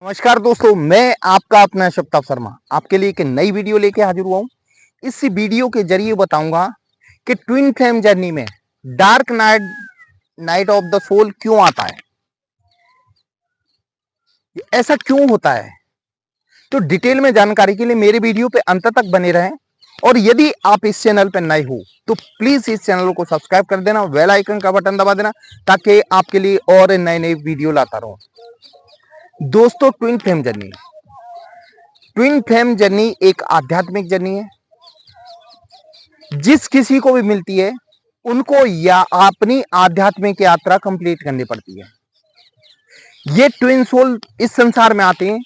नमस्कार दोस्तों, मैं आपका अपना शब्ताब शर्मा आपके लिए एक नई वीडियो लेके हाजिर हुआ हूँ। इस वीडियो के जरिए बताऊंगा कि ट्विन फ्लेम जर्नी में dark night night of the soul क्यों आता है, ऐसा क्यों होता है। तो डिटेल में जानकारी के लिए मेरे वीडियो पे अंत तक बने रहें। और यदि आप इस चैनल पर नए हो तो प्लीज इस चैनल को सब्सक्राइब कर देना, बेल आइकन का बटन दबा देना ताकि आपके लिए और नए नए वीडियो लाता रहूं। दोस्तों, ट्विन फ्लेम जर्नी एक आध्यात्मिक जर्नी है। जिस किसी को भी मिलती है उनको या अपनी आध्यात्मिक यात्रा कंप्लीट करनी पड़ती है। ये ट्विन सोल इस संसार में आते हैं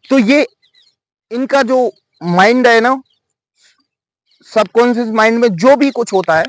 तो ये इनका जो माइंड है ना, सबकॉन्शियस माइंड में जो भी कुछ होता है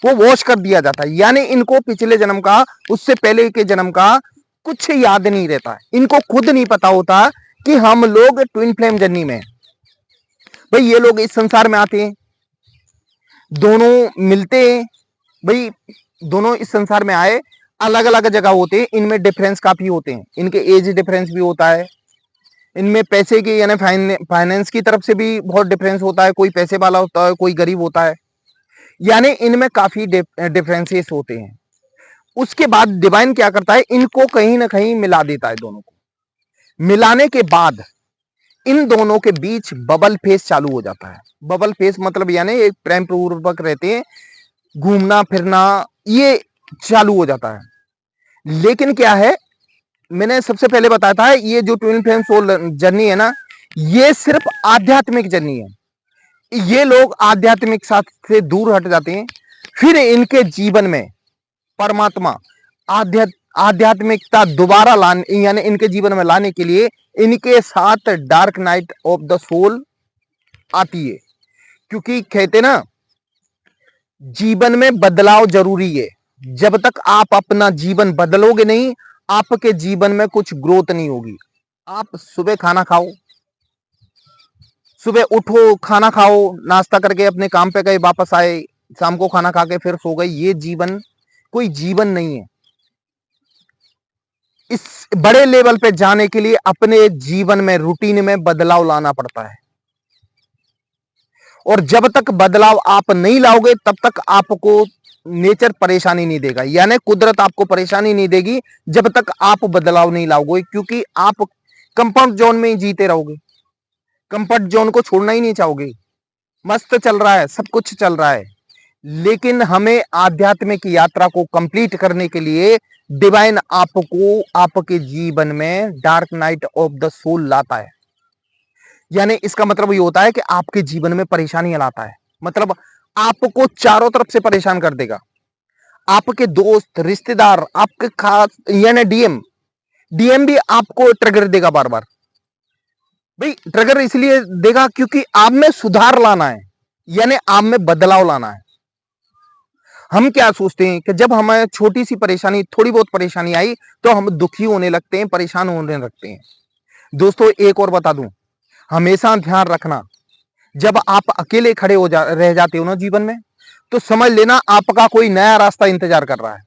वो वॉश कर दिया जाता है। यानी इनको पिछले जन्म का, उससे पहले के जन्म का कुछ याद नहीं रहता है। इनको खुद नहीं पता होता कि हम लोग ट्विन फ्लेम जर्नी में भाई, ये लोग इस संसार में आते हैं, दोनों मिलते हैं। भाई, दोनों इस संसार में आए, अलग अलग जगह होते हैं, इनमें डिफरेंस काफी होते हैं। इनके एज डिफरेंस भी होता है, इनमें पैसे के यानी फाइनेंस की तरफ से भी बहुत डिफरेंस होता है। कोई पैसे वाला होता है, कोई गरीब होता है, यानी इनमें काफी डिफरेंसेस होते हैं। उसके बाद डिवाइन क्या करता है, इनको कहीं ना कहीं मिला देता है। दोनों को मिलाने के बाद इन दोनों के बीच बबल फेस चालू हो जाता है। बबल फेस मतलब यानी एक प्रेम पूर्वक रहते हैं, घूमना फिरना ये चालू हो जाता है। लेकिन क्या है, मैंने सबसे पहले बताया था, ये जो ट्विन फ्लेम सोल जर्नी है ना, ये सिर्फ आध्यात्मिक जर्नी है। ये लोग आध्यात्मिक साथ से दूर हट जाते हैं, फिर इनके जीवन में परमात्मा आध्यात्मिकता दोबारा लाने, यानी इनके जीवन में लाने के लिए इनके साथ dark night of the soul आती है। क्योंकि कहते ना, जीवन में बदलाव जरूरी है। जब तक आप अपना जीवन बदलोगे नहीं, आपके जीवन में कुछ ग्रोथ नहीं होगी। आप सुबह खाना खाओ, सुबह उठो, खाना खाओ, नाश्ता करके अपने काम पे गए, वापस आए, शाम को खाना खा के फिर सो गए, ये जीवन कोई जीवन नहीं है। इस बड़े लेवल पे जाने के लिए अपने जीवन में रूटीन में बदलाव लाना पड़ता है। और जब तक बदलाव आप नहीं लाओगे तब तक आपको नेचर परेशानी नहीं देगा, यानी कुदरत आपको परेशानी नहीं देगी जब तक आप बदलाव नहीं लाओगे। क्योंकि आप कंफर्ट जोन में ही जीते रहोगे, कंफर्ट जोन को छोड़ना ही नहीं चाहोगे। मस्त चल रहा है, सब कुछ चल रहा है, लेकिन हमें आध्यात्मिक यात्रा को कंप्लीट करने के लिए डिवाइन आपको आपके जीवन में dark night of the soul लाता है। यानी इसका मतलब ये होता है कि आपके जीवन में परेशानी लाता है, मतलब आपको चारों तरफ से परेशान कर देगा। आपके दोस्त, रिश्तेदार, आपके खास यानी डीएम डीएम भी आपको ट्रिगर देगा बार बार। भाई, ट्रिगर इसलिए देगा क्योंकि आप में सुधार लाना है, यानी आप में बदलाव लाना है। हम क्या सोचते हैं कि जब हमें छोटी सी परेशानी, थोड़ी बहुत परेशानी आई तो हम दुखी होने लगते हैं, परेशान होने लगते हैं। दोस्तों, एक और बता दूं, हमेशा ध्यान रखना, जब आप अकेले खड़े रह जाते हो ना जीवन में, तो समझ लेना आपका कोई नया रास्ता इंतजार कर रहा है।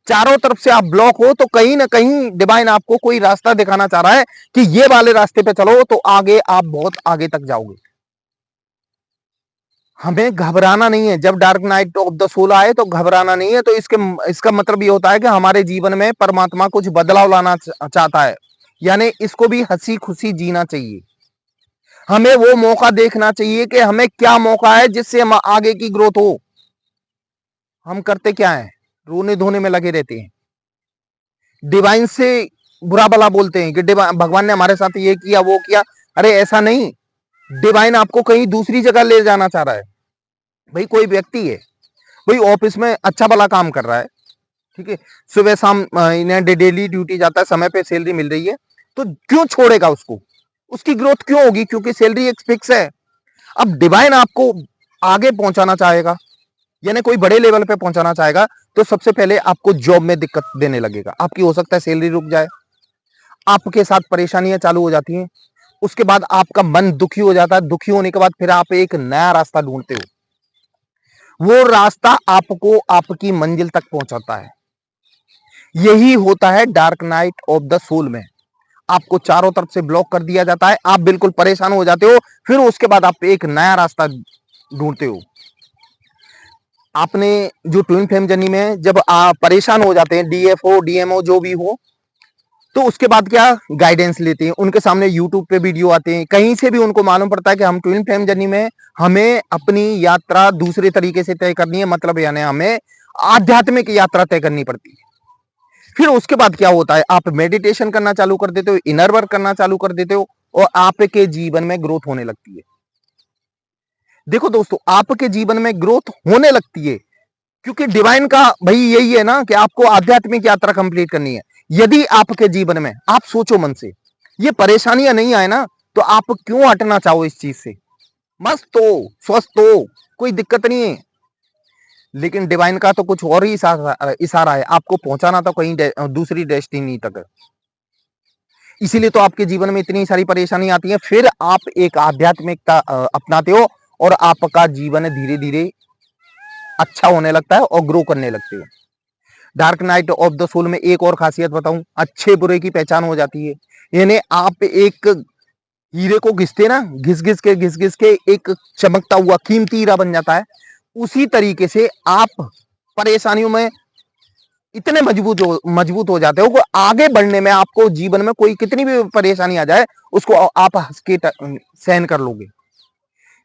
चारों तरफ से आप ब्लॉक हो तो कहीं ना कहीं डिवाइन आपको कोई रास्ता दिखाना चाह रहा है कि ये वाले रास्ते पे चलो तो आगे आप बहुत आगे तक जाओगे। हमें घबराना नहीं है। जब dark night of the soul आए तो घबराना नहीं है। तो इसका मतलब ये होता है कि हमारे जीवन में परमात्मा कुछ बदलाव लाना चाहता है, यानी इसको भी हंसी खुशी जीना चाहिए। हमें वो मौका देखना चाहिए कि हमें क्या मौका है जिससे हम आगे की ग्रोथ हो। हम करते क्या है, रोने धोने में लगे रहते हैं, डिवाइन से बुरा भला बोलते हैं कि भगवान ने हमारे साथ ये किया वो किया। अरे ऐसा नहीं, डिवाइन आपको कहीं दूसरी जगह ले जाना चाह रहा है। भाई, कोई व्यक्ति है, भाई ऑफिस में अच्छा भला काम कर रहा है, ठीक है, सुबह शाम इन्हें डेली ड्यूटी जाता है, समय पे सैलरी मिल रही है, तो क्यों छोड़ेगा उसको? उसकी ग्रोथ क्यों होगी? क्योंकि सैलरी एक फिक्स है। अब डिवाइन आपको आगे पहुंचाना चाहेगा, यानी कोई बड़े लेवल पे पहुंचाना चाहेगा, तो सबसे पहले आपको जॉब में दिक्कत देने लगेगा। आपकी हो सकता है सैलरी रुक जाए, आपके साथ परेशानियां चालू हो जाती हैं। उसके बाद आपका मन दुखी हो जाता है, दुखी होने के बाद फिर आप एक नया रास्ता ढूंढते हो, वो रास्ता आपको आपकी मंजिल तक पहुंचाता है। यही होता है dark night of the soul में। आपको चारों तरफ से ब्लॉक कर दिया जाता है, आप बिल्कुल परेशान हो जाते हो, फिर उसके बाद आप एक नया रास्ता ढूंढते हो। आपने जो ट्विन फ्लेम जर्नी में जब आप परेशान हो जाते हैं, डीएफओ डीएमओ जो भी हो, तो उसके बाद क्या गाइडेंस लेते हैं, उनके सामने यूट्यूब पे वीडियो आते हैं, कहीं से भी उनको मालूम पड़ता है कि हम ट्विन फ्लेम जर्नी में हमें अपनी यात्रा दूसरे तरीके से तय करनी है, मतलब यानी हमें आध्यात्मिक यात्रा तय करनी पड़ती है। फिर उसके बाद क्या होता है, आप मेडिटेशन करना चालू कर देते हो, इनर वर्क करना चालू कर देते हो, और आपके जीवन में ग्रोथ होने लगती है। देखो दोस्तों, आपके जीवन में ग्रोथ होने लगती है, क्योंकि डिवाइन का भाई यही है ना कि आपको आध्यात्मिक यात्रा कंप्लीट करनी है। यदि आपके जीवन में आप सोचो मन से, ये परेशानियां नहीं आए ना, तो आप क्यों हटना चाहो इस चीज से? मस्त हो, स्वस्थ हो, कोई दिक्कत नहीं है। लेकिन डिवाइन का तो कुछ और ही इशारा है, आपको पहुंचाना तो कहीं दूसरी डेस्टिनी तक है। इसीलिए तो आपके जीवन में इतनी सारी परेशानी आती है, फिर आप एक आध्यात्मिकता अपनाते हो, और आपका जीवन धीरे धीरे अच्छा होने लगता है और ग्रो करने लगते हो। Dark night of the soul में एक और खासियत बताऊं, अच्छे बुरे की पहचान हो जाती है। यानी आप एक हीरे को घिसते ना, घिस घिस के एक चमकता हुआ कीमती हीरा बन जाता है। उसी तरीके से आप परेशानियों में इतने मजबूत हो जाते हो कि आगे बढ़ने में आपको जीवन में कोई कितनी भी परेशानी आ जाए, उसको आप हंस के सहन कर लोगे।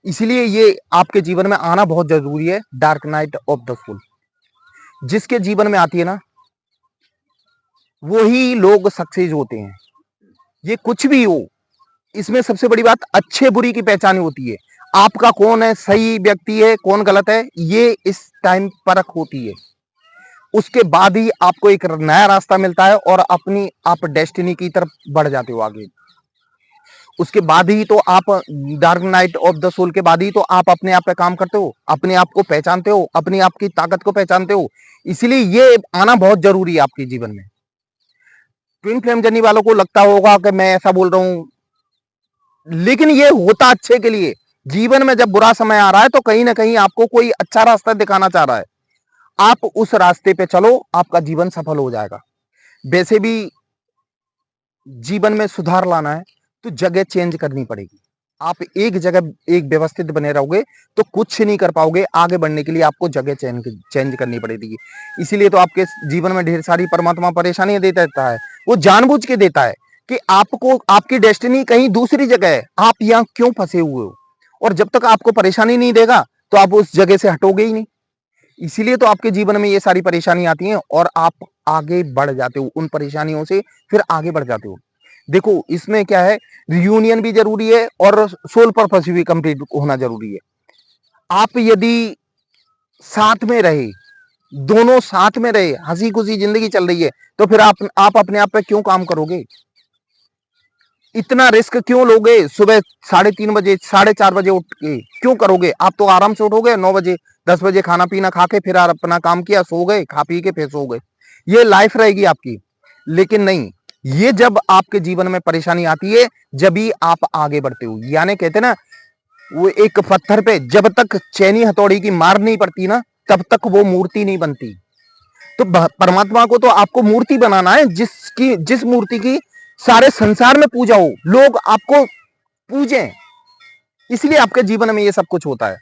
इसलिए ये आपके जीवन में आना बहुत जरूरी है, dark night of the soul. जिसके जीवन में आती है ना, वही लोग सक्सेस होते हैं। ये कुछ भी हो, इसमें सबसे बड़ी बात अच्छे बुरी की पहचान होती है। आपका कौन है सही व्यक्ति है, कौन गलत है, ये इस टाइम परख होती है। उसके बाद ही आपको एक नया रास्ता मिलता है और अपनी आप डेस्टिनी की तरफ बढ़ जाते हो आगे। उसके बाद ही तो आप dark night of the soul के बाद ही तो आप अपने आप पे काम करते हो, अपने आप को पहचानते हो, अपनी आपकी ताकत को पहचानते हो। इसीलिए ये आना बहुत जरूरी है आपके जीवन में। ट्विन फ्लेम जर्नी वालों को लगता होगा कि मैं ऐसा बोल रहा हूं, लेकिन ये होता अच्छे के लिए। जीवन में जब बुरा समय आ रहा है तो कहीं ना कहीं आपको कोई अच्छा रास्ता दिखाना चाह रहा है, आप उस रास्ते पे चलो, आपका जीवन सफल हो जाएगा। वैसे भी जीवन में सुधार लाना है तो जगह चेंज करनी पड़ेगी। आप एक जगह एक व्यवस्थित बने रहोगे तो कुछ नहीं कर पाओगे। आगे बढ़ने के लिए आपको जगह चेंज करनी पड़ेगी। इसीलिए तो आपके जीवन में ढेर सारी परमात्मा परेशानियां देता रहता है। वो जानबूझ के देता है कि आपको आपकी डेस्टिनी कहीं दूसरी जगह है, आप यहाँ क्यों फंसे हुए हो। और जब तक आपको परेशानी नहीं देगा तो आप उस जगह से हटोगे ही नहीं। इसीलिए तो आपके जीवन में ये सारी परेशानी आती हैं और आप आगे बढ़ जाते हो उन परेशानियों से, फिर आगे बढ़ जाते हो। देखो इसमें क्या है, रियूनियन भी जरूरी है और सोल पर्पस भी कंप्लीट होना जरूरी है। आप यदि साथ में रहे, दोनों साथ में रहे, हंसी खुशी जिंदगी चल रही है, तो फिर आप अपने आप पे क्यों काम करोगे? इतना रिस्क क्यों लोगे? सुबह 3:30 बजे 4:30 बजे उठ के क्यों करोगे? आप तो आराम से उठोगे 9 बजे 10 बजे, खाना पीना खा के फिर अपना काम किया, सो गए, खा पी के फिर सो गए। ये लाइफ रहेगी आपकी। लेकिन नहीं, ये जब आपके जीवन में परेशानी आती है, जब ही आप आगे बढ़ते हो। यानी कहते ना, वो एक पत्थर पे जब तक चैनी हथौड़ी की मार नहीं पड़ती ना, तब तक वो मूर्ति नहीं बनती। तो परमात्मा को तो आपको मूर्ति बनाना है, जिस मूर्ति की सारे संसार में पूजा हो, लोग आपको पूजें। इसलिए आपके जीवन में ये सब कुछ होता है।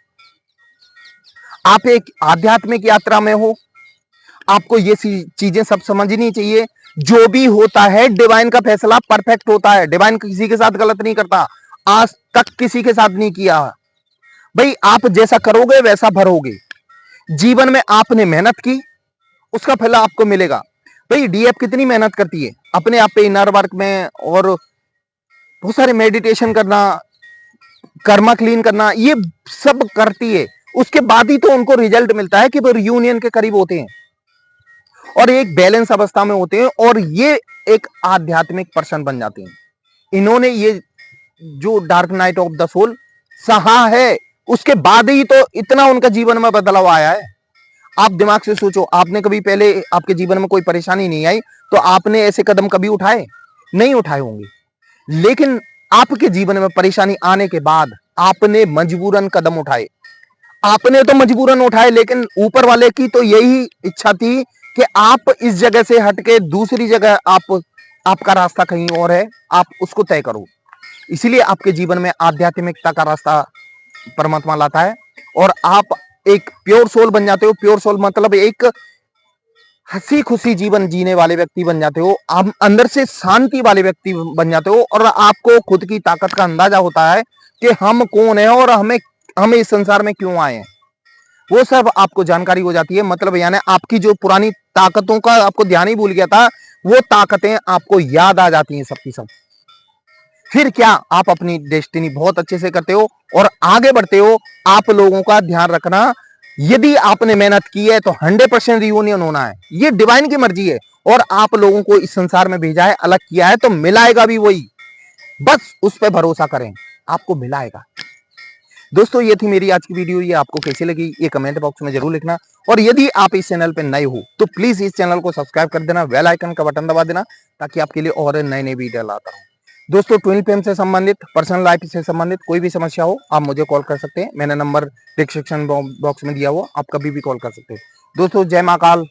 आप एक आध्यात्मिक यात्रा में हो, आपको ये चीजें सब समझनी चाहिए। जो भी होता है डिवाइन का फैसला परफेक्ट होता है। डिवाइन किसी के साथ गलत नहीं करता, आज तक किसी के साथ नहीं किया। भाई आप जैसा करोगे वैसा भरोगे। जीवन में आपने मेहनत की, उसका फल आपको मिलेगा। भाई डीएफ कितनी मेहनत करती है अपने आप पे, इनर वर्क में, और बहुत सारे मेडिटेशन करना, कर्मा क्लीन करना, ये सब करती है। उसके बाद ही तो उनको रिजल्ट मिलता है कि वो रियूनियन के करीब होते हैं और एक बैलेंस अवस्था में होते हैं और ये एक आध्यात्मिक पर्सन बन जाते हैं। इन्होंने ये जो dark night of the soul सहा है, उसके बाद ही तो इतना उनका जीवन में बदलाव आया है। आप दिमाग से सोचो, आपने कभी पहले आपके जीवन में कोई परेशानी नहीं आई तो आपने ऐसे कदम कभी उठाए नहीं उठाए होंगे। लेकिन आपके जीवन में परेशानी आने के बाद आपने मजबूरन कदम उठाए। आपने तो मजबूरन उठाए, लेकिन ऊपर वाले की तो यही इच्छा थी कि आप इस जगह से हटके दूसरी जगह आपका रास्ता कहीं और है, आप उसको तय करो। इसीलिए आपके जीवन में आध्यात्मिकता का रास्ता परमात्मा लाता है और आप एक प्योर सोल बन जाते हो। प्योर सोल मतलब एक हंसी खुशी जीवन जीने वाले व्यक्ति बन जाते हो। आप अंदर से शांति वाले व्यक्ति बन जाते हो और आपको खुद की ताकत का अंदाजा होता है कि हम कौन है और हमें इस संसार में क्यों आए हैं, वो सब आपको जानकारी हो जाती है। मतलब यानी आपकी जो पुरानी ताकतों का आपको ध्यान ही भूल गया था, वो ताकतें आपको याद आ जाती हैं सबकी सब। फिर क्या, आप अपनी डेस्टिनी बहुत अच्छे से करते हो और आगे बढ़ते हो। आप लोगों का ध्यान रखना, यदि आपने मेहनत की है तो 100% रियूनियन होना है। ये डिवाइन की मर्जी है और आप लोगों को इस संसार में भेजा है, अलग किया है, तो मिलाएगा भी वही। बस उस पर भरोसा करें, आपको मिलाएगा। दोस्तों, ये थी मेरी आज की वीडियो। ये आपको कैसी लगी ये कमेंट बॉक्स में जरूर लिखना। और यदि आप इस चैनल पे नए हो तो प्लीज इस चैनल को सब्सक्राइब कर देना, बेल आइकन का बटन दबा देना, ताकि आपके लिए और नए नए वीडियो लाता हूं। दोस्तों, ट्विन फ्लेम से संबंधित, पर्सनल लाइफ से संबंधित कोई भी समस्या हो, आप मुझे कॉल कर सकते हैं। मैंने नंबर डिस्क्रिप्शन बॉक्स में दिया हुआ, आप कभी भी कॉल कर सकते हो। दोस्तों, जय महाकाल।